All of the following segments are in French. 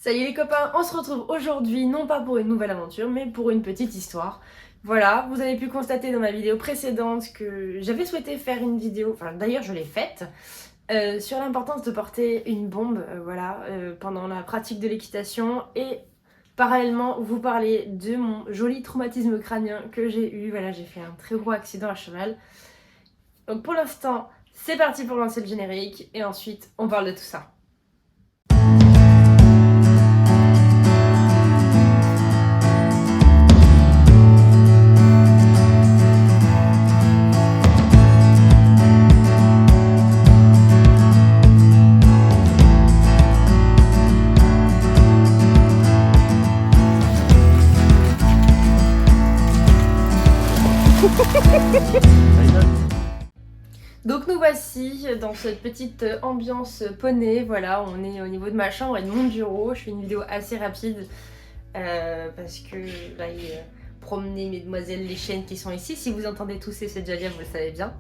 Salut les copains, on se retrouve aujourd'hui non pas pour une nouvelle aventure mais pour une petite histoire. Voilà, vous avez pu constater dans ma vidéo précédente que j'avais souhaité faire une vidéo, enfin d'ailleurs je l'ai faite, sur l'importance de porter une bombe pendant la pratique de l'équitation et parallèlement vous parler de mon joli traumatisme crânien que j'ai eu. Voilà, j'ai fait un très gros accident à cheval. Donc pour l'instant, c'est parti pour lancer le générique et ensuite on parle de tout ça. Donc nous voici dans cette petite ambiance poney, voilà, on est au niveau de ma chambre et de mon bureau. Je fais une vidéo assez rapide parce que j'aille promener mesdemoiselles les chiennes qui sont ici. Si vous entendez tousser, c'est Jalia, vous le savez bien.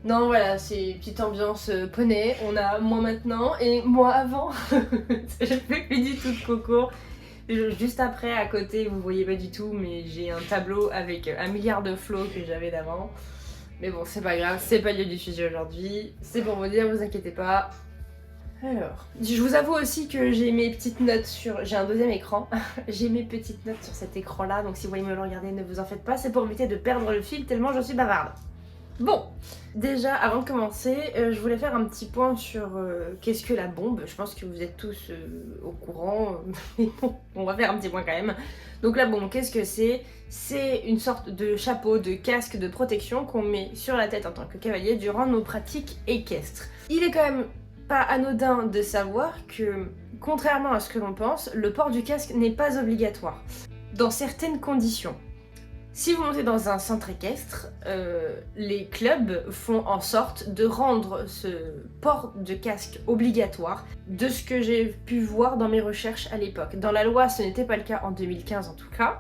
Non, voilà, c'est une petite ambiance poney. On a moi maintenant et moi avant. Je fais plus du tout de coco. Juste après, à côté, vous voyez pas du tout, mais j'ai un tableau avec 1 milliard de flots que j'avais d'avant. Mais bon, c'est pas grave, c'est pas le lieu du sujet aujourd'hui. C'est pour vous dire, vous inquiétez pas. Alors, je vous avoue aussi que j'ai mes petites notes sur... J'ai un deuxième écran. J'ai mes petites notes sur cet écran-là, donc si vous voyez me le regarder, ne vous en faites pas. C'est pour éviter de perdre le fil tellement je suis bavarde. Bon, déjà, avant de commencer, je voulais faire un petit point sur qu'est-ce que la bombe. Je pense que vous êtes tous au courant, mais bon, on va faire un petit point quand même. Donc la bombe, qu'est-ce que c'est? C'est une sorte de chapeau, de casque de protection qu'on met sur la tête en tant que cavalier durant nos pratiques équestres. Il est quand même pas anodin de savoir que, contrairement à ce que l'on pense, le port du casque n'est pas obligatoire. Dans certaines conditions. Si vous montez dans un centre équestre, les clubs font en sorte de rendre ce port de casque obligatoire, de ce que j'ai pu voir dans mes recherches à l'époque. Dans la loi, ce n'était pas le cas en 2015 en tout cas,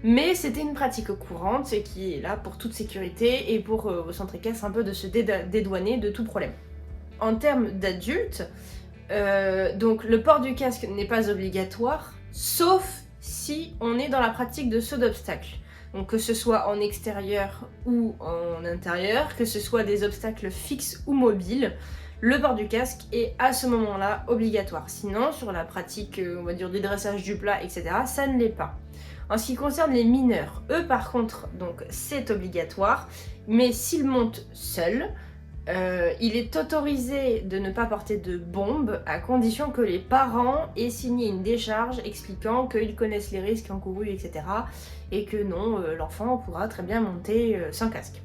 mais c'était une pratique courante qui est là pour toute sécurité et pour au centre équestre un peu de se dédouaner de tout problème. En termes d'adultes, donc le port du casque n'est pas obligatoire, sauf si on est dans la pratique de saut d'obstacle. Donc que ce soit en extérieur ou en intérieur, que ce soit des obstacles fixes ou mobiles, le port du casque est à ce moment-là obligatoire. Sinon, sur la pratique, on va dire du dressage du plat, etc., ça ne l'est pas. En ce qui concerne les mineurs, eux par contre, donc c'est obligatoire, mais s'ils montent seuls, il est autorisé de ne pas porter de bombe à condition que les parents aient signé une décharge expliquant qu'ils connaissent les risques encourus, etc. Et que non, l'enfant pourra très bien monter sans casque.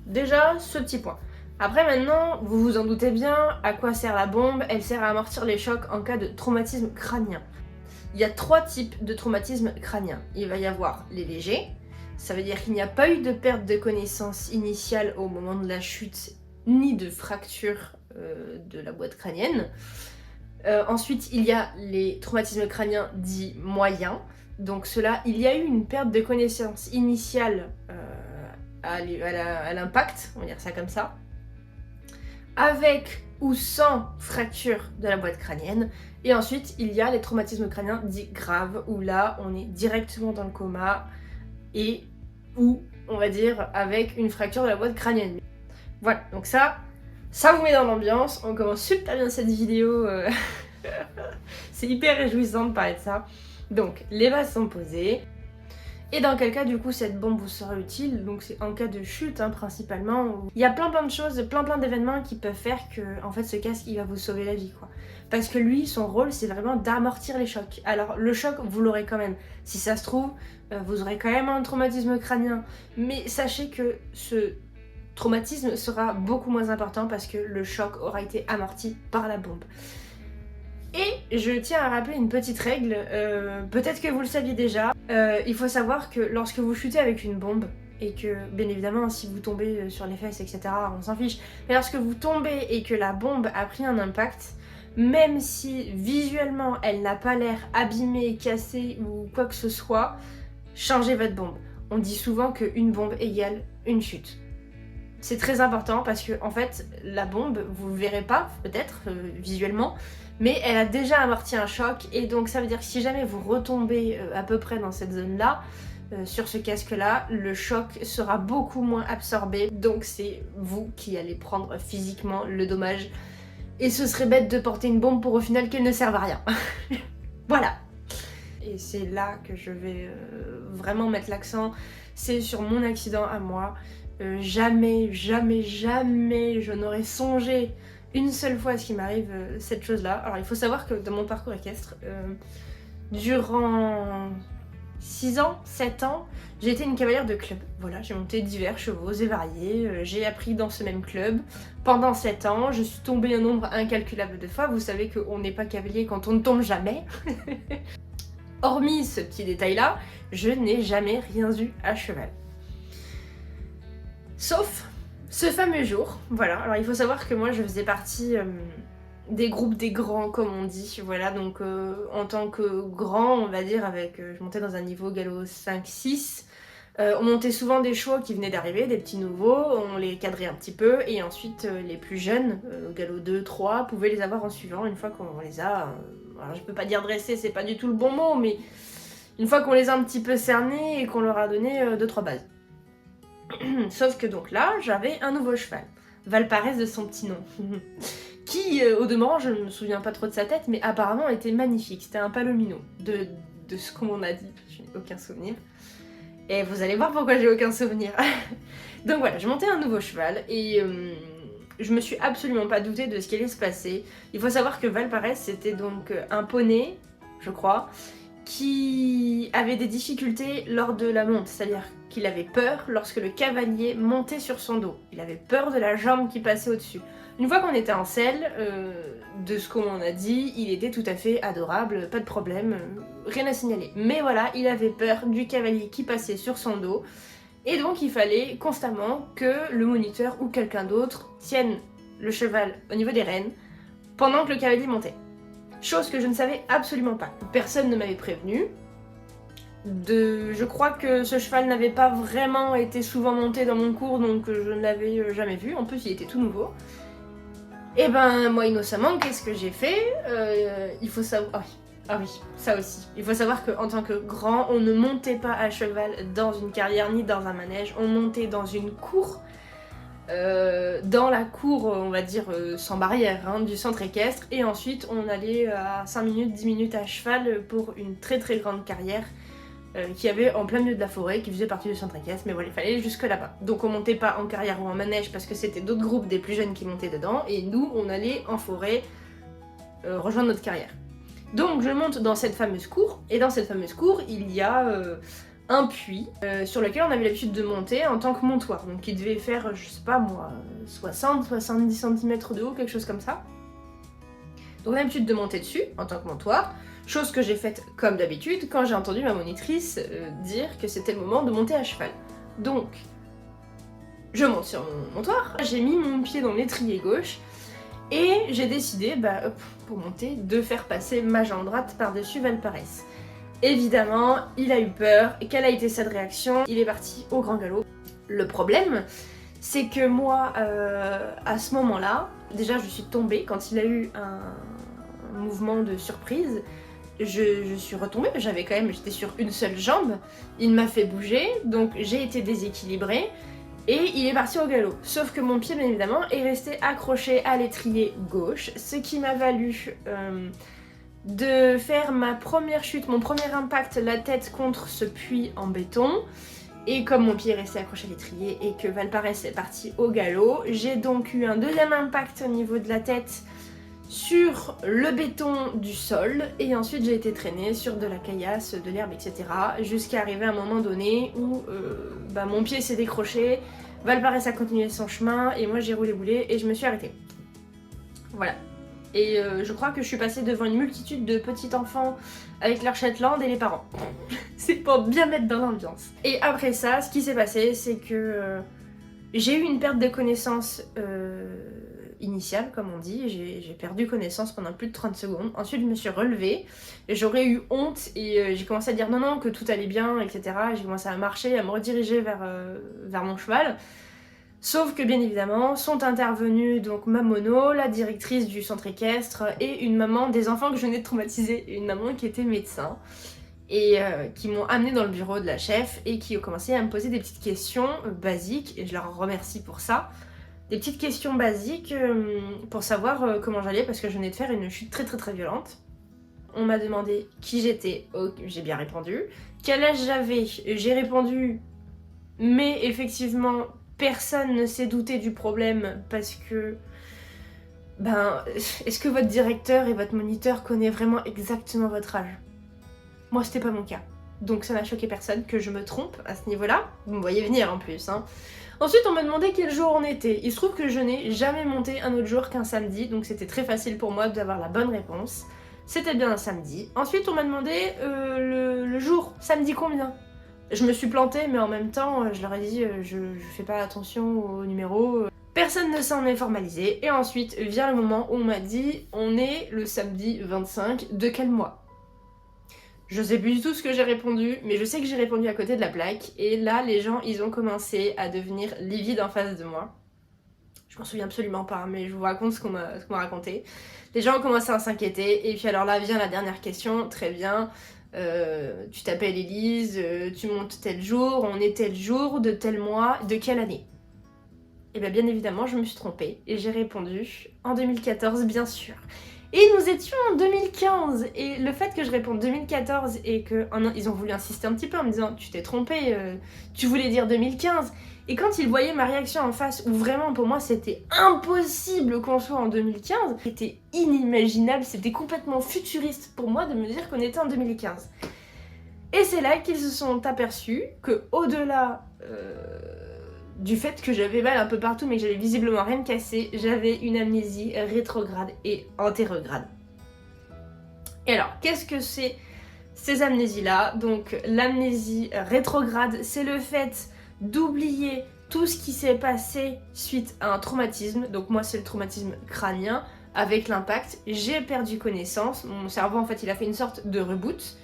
Déjà, ce petit point. Après maintenant, vous vous en doutez bien, à quoi sert la bombe? Elle sert à amortir les chocs en cas de traumatisme crânien. Il y a 3 types de traumatisme crânien. Il va y avoir les légers, ça veut dire qu'il n'y a pas eu de perte de connaissance initiale au moment de la chute, ni de fracture de la boîte crânienne. Ensuite, il y a les traumatismes crâniens dits moyens. Donc cela, il y a eu une perte de connaissance initiale à l'impact, on va dire ça comme ça, avec ou sans fracture de la boîte crânienne. Et ensuite, il y a les traumatismes crâniens dits graves, où là, on est directement dans le coma, et ou, on va dire, avec une fracture de la boîte crânienne. Voilà, donc ça vous met dans l'ambiance. On commence super bien cette vidéo. C'est hyper réjouissant de parler de ça. Donc, les bases sont posées. Et dans quel cas, du coup, cette bombe vous sera utile? Donc, c'est en cas de chute, principalement. Il y a plein de choses, plein d'événements qui peuvent faire que, en fait, ce casque, il va vous sauver la vie, quoi. Parce que lui, son rôle, c'est vraiment d'amortir les chocs. Alors, le choc, vous l'aurez quand même. Si ça se trouve, vous aurez quand même un traumatisme crânien. Mais sachez que ce traumatisme sera beaucoup moins important parce que le choc aura été amorti par la bombe. Et je tiens à rappeler une petite règle, peut-être que vous le saviez déjà, il faut savoir que lorsque vous chutez avec une bombe, et que bien évidemment si vous tombez sur les fesses etc, on s'en fiche, mais lorsque vous tombez et que la bombe a pris un impact, même si visuellement elle n'a pas l'air abîmée, cassée ou quoi que ce soit, changez votre bombe. On dit souvent qu'une bombe égale une chute. C'est très important parce que en fait la bombe, vous ne verrez pas peut-être visuellement, mais elle a déjà amorti un choc, et donc ça veut dire que si jamais vous retombez à peu près dans cette zone-là, sur ce casque-là, le choc sera beaucoup moins absorbé, donc c'est vous qui allez prendre physiquement le dommage. Et ce serait bête de porter une bombe pour au final qu'elle ne serve à rien. Voilà. Et c'est là que je vais vraiment mettre l'accent, c'est sur mon accident à moi. Jamais, jamais, jamais je n'aurais songé une seule fois à ce qu'il m'arrive cette chose-là. Alors il faut savoir que dans mon parcours équestre, durant 6 ans, 7 ans, j'ai été une cavalière de club. Voilà, j'ai monté divers chevaux et variés, j'ai appris dans ce même club. Pendant 7 ans, je suis tombée un nombre incalculable de fois. Vous savez qu'on n'est pas cavalier quand on ne tombe jamais. Hormis ce petit détail-là, je n'ai jamais rien eu à cheval. Sauf ce fameux jour, voilà. Alors il faut savoir que moi je faisais partie des groupes des grands, comme on dit, voilà. Donc en tant que grand, on va dire, je montais dans un niveau galop 5-6. On montait souvent des chevaux qui venaient d'arriver, des petits nouveaux, on les cadrait un petit peu, et ensuite les plus jeunes, galop 2-3, pouvaient les avoir en suivant une fois qu'on les a... alors je peux pas dire dressés, c'est pas du tout le bon mot, mais une fois qu'on les a un petit peu cernés et qu'on leur a donné 2-3 bases. Sauf que donc là, j'avais un nouveau cheval, Valparès de son petit nom, qui, au demeurant, je ne me souviens pas trop de sa tête, mais apparemment était magnifique, c'était un palomino, de ce qu'on m'en a dit, je n'ai aucun souvenir. Et vous allez voir pourquoi j'ai aucun souvenir. Donc voilà, je montais un nouveau cheval et je me suis absolument pas doutée de ce qui allait se passer. Il faut savoir que Valparès, c'était donc un poney, je crois, qui avait des difficultés lors de la monte. C'est-à-dire qu'il avait peur lorsque le cavalier montait sur son dos. Il avait peur de la jambe qui passait au-dessus. Une fois qu'on était en selle, de ce qu'on m'en a dit, il était tout à fait adorable, pas de problème, rien à signaler. Mais voilà, il avait peur du cavalier qui passait sur son dos, et donc il fallait constamment que le moniteur ou quelqu'un d'autre tienne le cheval au niveau des rênes pendant que le cavalier montait. Chose que je ne savais absolument pas. Personne ne m'avait prévenu. Je crois que ce cheval n'avait pas vraiment été souvent monté dans mon cours, donc je ne l'avais jamais vu. En plus, il était tout nouveau. Et ben moi innocemment, qu'est-ce que j'ai fait il faut savoir... Ah oui, ça aussi. Il faut savoir qu'en tant que grand, on ne montait pas à cheval dans une carrière ni dans un manège, on montait dans une cour, dans la cour, on va dire, sans barrière, hein, du centre équestre, et ensuite on allait à 5 minutes, 10 minutes à cheval pour une très très grande carrière qui avait en plein milieu de la forêt, qui faisait partie du centre équestre, mais voilà, il fallait aller jusque là-bas. Donc on montait pas en carrière ou en manège parce que c'était d'autres groupes des plus jeunes qui montaient dedans, et nous on allait en forêt rejoindre notre carrière. Donc je monte dans cette fameuse cour, et dans cette fameuse cour il y a un puits sur lequel on avait l'habitude de monter en tant que montoir, donc qui devait faire, je sais pas moi, 60-70 cm de haut, quelque chose comme ça. Donc on a l'habitude de monter dessus en tant que montoir. Chose que j'ai faite comme d'habitude quand j'ai entendu ma monitrice dire que c'était le moment de monter à cheval. Donc, je monte sur mon montoir, j'ai mis mon pied dans l'étrier gauche et j'ai décidé, pour monter, de faire passer ma jambe droite par-dessus Valparès. Évidemment, il a eu peur, et quelle a été cette réaction? Il est parti au grand galop. Le problème, c'est que moi, à ce moment-là, déjà je suis tombée quand il a eu un mouvement de surprise. Je suis retombée, j'étais sur une seule jambe, il m'a fait bouger, donc j'ai été déséquilibrée, et il est parti au galop. Sauf que mon pied, bien évidemment, est resté accroché à l'étrier gauche, ce qui m'a valu de faire ma première chute, mon premier impact, la tête contre ce puits en béton. Et comme mon pied est resté accroché à l'étrier et que Valparès est parti au galop, j'ai donc eu un deuxième impact au niveau de la tête sur le béton du sol, et ensuite j'ai été traînée sur de la caillasse, de l'herbe, etc. jusqu'à arriver à un moment donné où mon pied s'est décroché, Valparès a continué son chemin et moi j'ai roulé boulet et je me suis arrêtée. Voilà. Et je crois que je suis passée devant une multitude de petits enfants avec leur Shetland et les parents. C'est pour bien mettre dans l'ambiance. Et après ça, ce qui s'est passé, c'est que j'ai eu une perte de connaissance initiale, comme on dit. J'ai perdu connaissance pendant plus de 30 secondes. Ensuite, je me suis relevée. J'aurais eu honte et j'ai commencé à dire non, que tout allait bien, etc. J'ai commencé à marcher, à me rediriger vers mon cheval. Sauf que bien évidemment sont intervenues donc ma mono, la directrice du centre équestre et une maman des enfants que je venais de traumatiser, une maman qui était médecin et qui m'ont amenée dans le bureau de la chef et qui ont commencé à me poser des petites questions basiques et je leur remercie pour ça. Des petites questions basiques pour savoir comment j'allais parce que je venais de faire une chute très très très violente. On m'a demandé qui j'étais, j'ai bien répondu. Quel âge j'avais, j'ai répondu, mais effectivement personne ne s'est douté du problème parce que est-ce que votre directeur et votre moniteur connaissent vraiment exactement votre âge? Moi c'était pas mon cas. Donc ça n'a choqué personne que je me trompe à ce niveau-là. Vous me voyez venir en plus, hein. Ensuite on m'a demandé quel jour on était. Il se trouve que je n'ai jamais monté un autre jour qu'un samedi, donc c'était très facile pour moi d'avoir la bonne réponse. C'était bien un samedi. Ensuite on m'a demandé le jour, samedi combien? Je me suis plantée, mais en même temps, je leur ai dit, je fais pas attention au numéro. Personne ne s'en est formalisé. Et ensuite vient le moment où on m'a dit, on est le samedi 25, de quel mois? Je sais plus du tout ce que j'ai répondu, mais je sais que j'ai répondu à côté de la plaque. Et là, les gens, ils ont commencé à devenir livides en face de moi. Je m'en souviens absolument pas, mais je vous raconte ce qu'on m'a raconté. Les gens ont commencé à s'inquiéter. Et puis alors là vient la dernière question, très bien. Tu t'appelles Élise, tu montes tel jour, on est tel jour, de tel mois, de quelle année? Et bien évidemment je me suis trompée et j'ai répondu en 2014 bien sûr. Et nous étions en 2015 et le fait que je réponde 2014 et ils ont voulu insister un petit peu en me disant tu t'es trompée, tu voulais dire 2015. Et quand ils voyaient ma réaction en face, où vraiment pour moi c'était impossible qu'on soit en 2015, c'était inimaginable, c'était complètement futuriste pour moi de me dire qu'on était en 2015. Et c'est là qu'ils se sont aperçus que au-delà du fait que j'avais mal un peu partout mais que j'avais visiblement rien cassé, j'avais une amnésie rétrograde et antérograde. Et alors, qu'est-ce que c'est ces amnésies-là? Donc l'amnésie rétrograde, c'est le fait d'oublier tout ce qui s'est passé suite à un traumatisme. Donc moi c'est le traumatisme crânien. Avec l'impact, j'ai perdu connaissance. Mon cerveau en fait il a fait une sorte de reboot.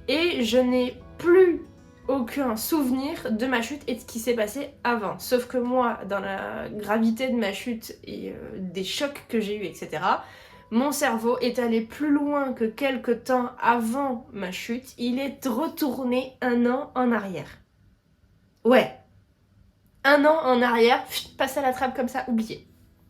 Et je n'ai plus aucun souvenir de ma chute et de ce qui s'est passé avant. Sauf que moi, dans la gravité de ma chute et des chocs que j'ai eus, etc., mon cerveau est allé plus loin que quelques temps avant ma chute. Il est retourné 1 an en arrière. Ouais. 1 an en arrière, passe à la trappe comme ça, oublié.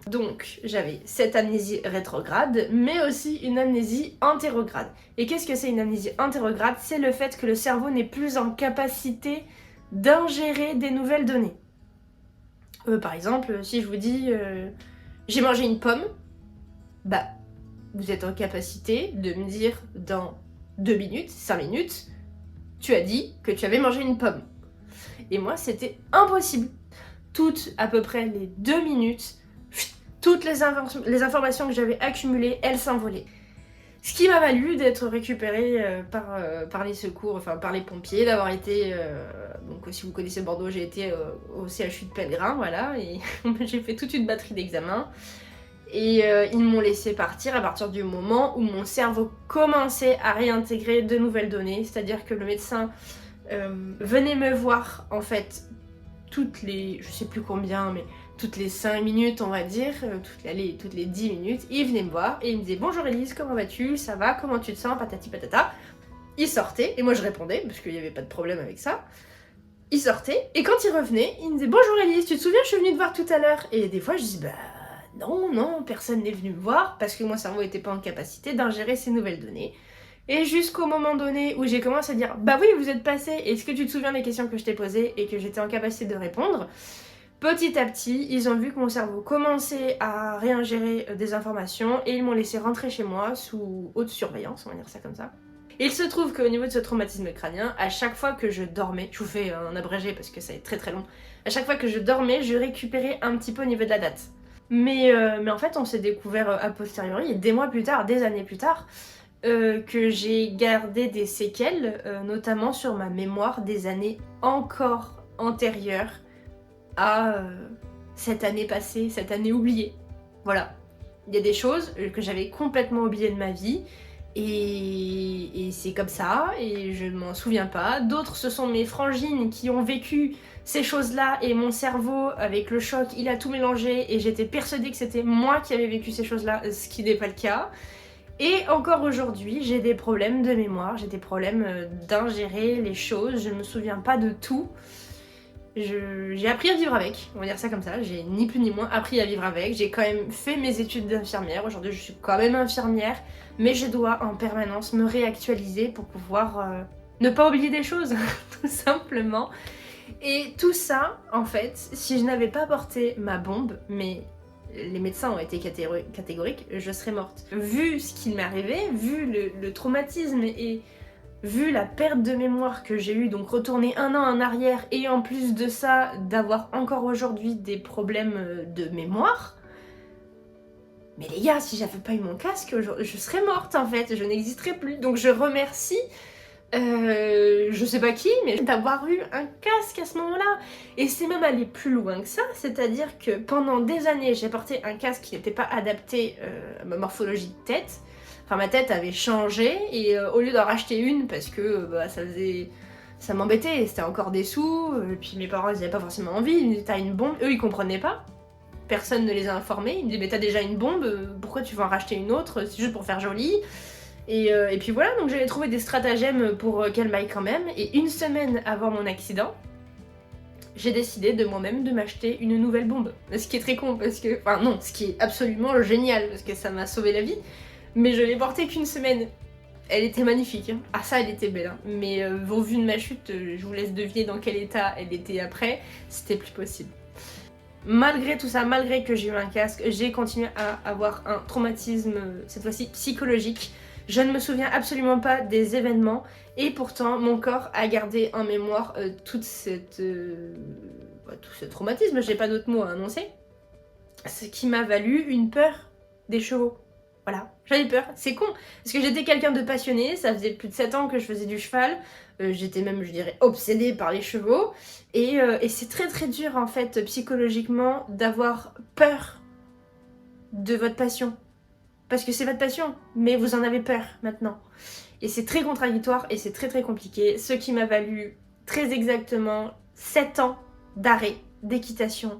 Donc, j'avais cette amnésie rétrograde, mais aussi une amnésie antérograde. Et qu'est-ce que c'est une amnésie antérograde? C'est le fait que le cerveau n'est plus en capacité d'ingérer des nouvelles données. Par exemple, si je vous dis j'ai mangé une pomme, vous êtes en capacité de me dire dans 2 minutes, 5 minutes, tu as dit que tu avais mangé une pomme. Et moi, c'était impossible. Toutes, à peu près les 2 minutes, toutes les informations que j'avais accumulées, elles s'envolaient. Ce qui m'a valu d'être récupérée par les secours, enfin par les pompiers, d'avoir été... donc si vous connaissez Bordeaux, j'ai été au CHU de Pellegrin, voilà, et j'ai fait toute une batterie d'examens. Et ils m'ont laissé partir à partir du moment où mon cerveau commençait à réintégrer de nouvelles données, c'est-à-dire que le médecin venait me voir en fait toutes les, je sais plus combien, mais toutes les 5 minutes on va dire, toutes les 10 minutes, il venait me voir et il me disait bonjour Élise, comment vas-tu, ça va, comment tu te sens, patati patata. Il sortait et moi je répondais parce qu'il n'y avait pas de problème avec ça. Il sortait et quand il revenait, il me disait bonjour Élise, tu te souviens je suis venue te voir tout à l'heure? Et des fois je dis non, personne n'est venu me voir parce que mon cerveau n'était pas en capacité d'ingérer ces nouvelles données. Et jusqu'au moment donné où j'ai commencé à dire bah oui vous êtes passé, est-ce que tu te souviens des questions que je t'ai posées et que j'étais en capacité de répondre? Petit à petit, ils ont vu que mon cerveau commençait à réingérer des informations et ils m'ont laissé rentrer chez moi sous haute surveillance, on va dire ça comme ça. Et il se trouve qu'au niveau de ce traumatisme crânien, à chaque fois que je dormais, je vous fais un abrégé parce que ça va être très très long, à chaque fois que je dormais, je récupérais un petit peu au niveau de la date. Mais en fait, on s'est découvert a posteriori, des mois plus tard, des années plus tard, que j'ai gardé des séquelles, notamment sur ma mémoire des années encore antérieures à cette année passée, cette année oubliée. Voilà. Il y a des choses que j'avais complètement oubliées de ma vie Et c'est comme ça, et je m'en souviens pas. D'autres, ce sont mes frangines qui ont vécu ces choses-là, et mon cerveau, avec le choc, il a tout mélangé, et j'étais persuadée que c'était moi qui avais vécu ces choses-là, ce qui n'est pas le cas. Et encore aujourd'hui, j'ai des problèmes de mémoire, j'ai des problèmes d'ingérer les choses, je me souviens pas de tout. J'ai appris à vivre avec, on va dire ça comme ça, j'ai ni plus ni moins appris à vivre avec. J'ai quand même fait mes études d'infirmière, aujourd'hui je suis quand même infirmière, mais je dois en permanence me réactualiser pour pouvoir ne pas oublier des choses, tout simplement. Et tout ça, en fait, si je n'avais pas porté ma bombe, mais les médecins ont été catégoriques, je serais morte. Vu ce qui m'est arrivé, vu le traumatisme et vu la perte de mémoire que j'ai eue, donc retourner 1 an en arrière, et en plus de ça, d'avoir encore aujourd'hui des problèmes de mémoire, mais les gars, si j'avais pas eu mon casque, je serais morte en fait, je n'existerais plus. Donc je remercie, je sais pas qui, mais d'avoir eu un casque à ce moment-là. Et c'est même aller plus loin que ça, c'est-à-dire que pendant des années, j'ai porté un casque qui n'était pas adapté à ma morphologie de tête. Enfin, ma tête avait changé, et au lieu d'en racheter une, parce que ça m'embêtait, c'était encore des sous, et puis mes parents ils avaient pas forcément envie, ils me disaient t'as une bombe, eux ils comprenaient pas. Personne ne les a informés, ils me disaient mais t'as déjà une bombe, pourquoi tu veux en racheter une autre, c'est juste pour faire joli. Et puis voilà, donc j'avais trouvé des stratagèmes pour qu'elle m'aille quand même, et 1 semaine avant mon accident, j'ai décidé de moi-même de m'acheter une nouvelle bombe. Ce qui est très con, parce que... Enfin non, ce qui est absolument génial, parce que ça m'a sauvé la vie, mais je l'ai portée qu'1 semaine. Elle était magnifique, hein. Ah ça elle était belle, hein. Mais au vu de ma chute, je vous laisse deviner dans quel état elle était après, c'était plus possible. Malgré tout ça, malgré que j'ai eu un casque, j'ai continué à avoir un traumatisme, cette fois-ci psychologique. Je ne me souviens absolument pas des événements, et pourtant mon corps a gardé en mémoire tout ce traumatisme, j'ai pas d'autres mots à annoncer, ce qui m'a valu une peur des chevaux. Voilà, j'avais peur, c'est con, parce que j'étais quelqu'un de passionné, ça faisait plus de 7 ans que je faisais du cheval, j'étais même, je dirais, obsédée par les chevaux, et c'est très très dur en fait, psychologiquement, d'avoir peur de votre passion. Parce que c'est votre passion, mais vous en avez peur maintenant. Et c'est très contradictoire, et c'est très très compliqué, ce qui m'a valu très exactement 7 ans d'arrêt, d'équitation,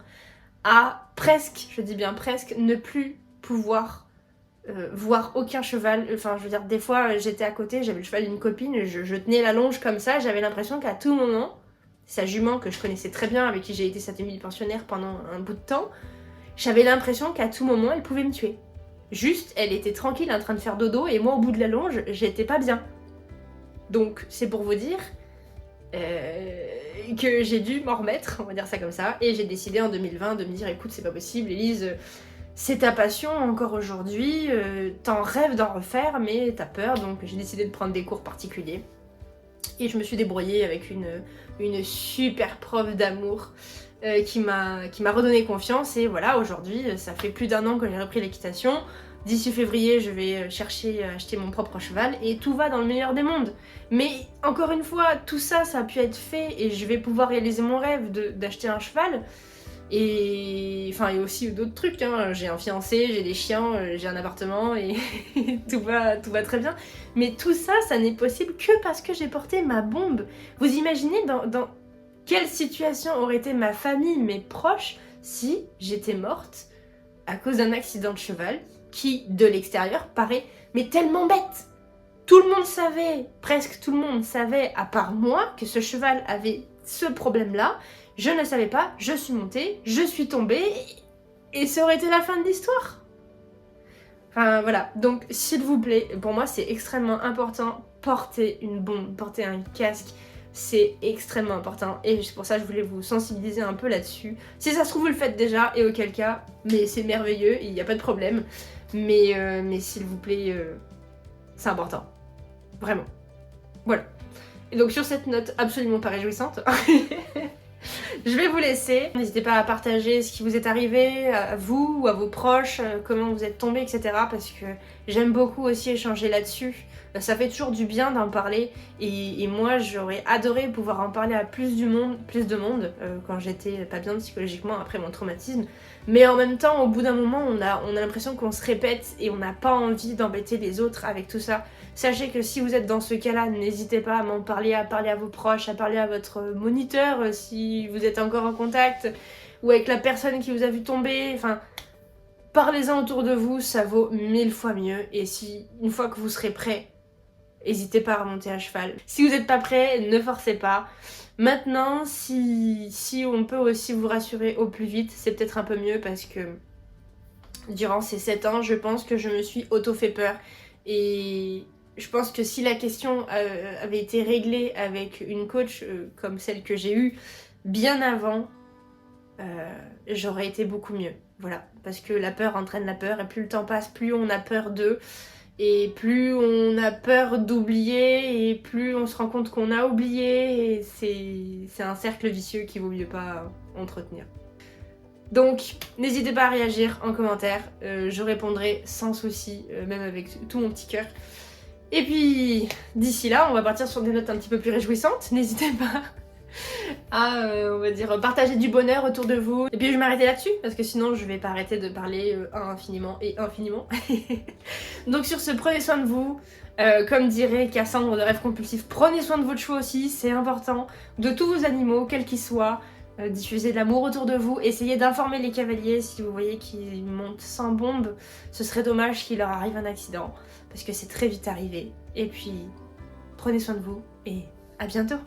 à presque, je dis bien presque, ne plus pouvoir voir aucun cheval. Enfin, je veux dire, des fois, j'étais à côté, j'avais le cheval d'une copine, je tenais la longe comme ça, j'avais l'impression qu'à tout moment, sa jument que je connaissais très bien, avec qui j'ai été sa demi-pensionnaire pendant un bout de temps, j'avais l'impression qu'à tout moment, elle pouvait me tuer. Juste, elle était tranquille en train de faire dodo, et moi, au bout de la longe, j'étais pas bien. Donc, c'est pour vous dire que j'ai dû m'en remettre, on va dire ça comme ça, et j'ai décidé en 2020 de me dire, écoute, c'est pas possible, Élise, c'est ta passion encore aujourd'hui, t'en rêves d'en refaire, mais t'as peur, donc j'ai décidé de prendre des cours particuliers. Et je me suis débrouillée avec une super prof d'amour qui m'a redonné confiance, et voilà, aujourd'hui, ça fait plus d'1 an que j'ai repris l'équitation. D'ici février, je vais chercher à acheter mon propre cheval, et tout va dans le meilleur des mondes. Mais encore une fois, tout ça, ça a pu être fait, et je vais pouvoir réaliser mon rêve d'acheter un cheval. Et enfin, il y a aussi d'autres trucs, hein. J'ai un fiancé, j'ai des chiens, j'ai un appartement, et tout va très bien. Mais tout ça, ça n'est possible que parce que j'ai porté ma bombe. Vous imaginez dans quelle situation aurait été ma famille, mes proches, si j'étais morte à cause d'un accident de cheval qui, de l'extérieur, paraît mais tellement bête. Tout le monde savait, presque tout le monde savait, à part moi, que ce cheval avait ce problème-là. Je ne savais pas, je suis montée, je suis tombée, et ça aurait été la fin de l'histoire. Enfin voilà, donc s'il vous plaît, pour moi c'est extrêmement important, porter une bombe, porter un casque, c'est extrêmement important, et c'est pour ça que je voulais vous sensibiliser un peu là-dessus. Si ça se trouve vous le faites déjà, et auquel cas, mais c'est merveilleux, il n'y a pas de problème, mais s'il vous plaît, c'est important, vraiment. Voilà. Et donc sur cette note absolument pas réjouissante, Je vais vous laisser. N'hésitez pas à partager ce qui vous est arrivé, à vous ou à vos proches, comment vous êtes tombés, etc. Parce que j'aime beaucoup aussi échanger là-dessus. Ça fait toujours du bien d'en parler. Et moi, j'aurais adoré pouvoir en parler à plus de monde quand j'étais pas bien psychologiquement après mon traumatisme. Mais en même temps, au bout d'un moment, on a l'impression qu'on se répète et on n'a pas envie d'embêter les autres avec tout ça. Sachez que si vous êtes dans ce cas-là, n'hésitez pas à m'en parler, à parler à vos proches, à parler à votre moniteur si vous êtes encore en contact, ou avec la personne qui vous a vu tomber, enfin... Parlez-en autour de vous, ça vaut 1000 fois mieux. Et si, une fois que vous serez prêt, n'hésitez pas à remonter à cheval. Si vous n'êtes pas prêt, ne forcez pas. Maintenant, si on peut aussi vous rassurer au plus vite, c'est peut-être un peu mieux parce que durant ces 7 ans, je pense que je me suis auto-fait peur. Et je pense que si la question avait été réglée avec une coach comme celle que j'ai eue bien avant, j'aurais été beaucoup mieux. Voilà, parce que la peur entraîne la peur et plus le temps passe, plus on a peur d'eux. Et plus on a peur d'oublier et plus on se rend compte qu'on a oublié et c'est un cercle vicieux qu'il vaut mieux pas entretenir. Donc n'hésitez pas à réagir en commentaire, je répondrai sans souci, même avec tout mon petit cœur. Et puis d'ici là, on va partir sur des notes un petit peu plus réjouissantes, n'hésitez pas à, on va dire, partager du bonheur autour de vous. Et puis je vais m'arrêter là-dessus, parce que sinon je vais pas arrêter de parler infiniment et infiniment. Donc sur ce, prenez soin de vous. Comme dirait Cassandre de Rêve Compulsif, prenez soin de votre chevaux aussi, c'est important. De tous vos animaux, quels qu'ils soient. Diffusez de l'amour autour de vous. Essayez d'informer les cavaliers si vous voyez qu'ils montent sans bombe. Ce serait dommage qu'il leur arrive un accident, parce que c'est très vite arrivé. Et puis, prenez soin de vous et à bientôt.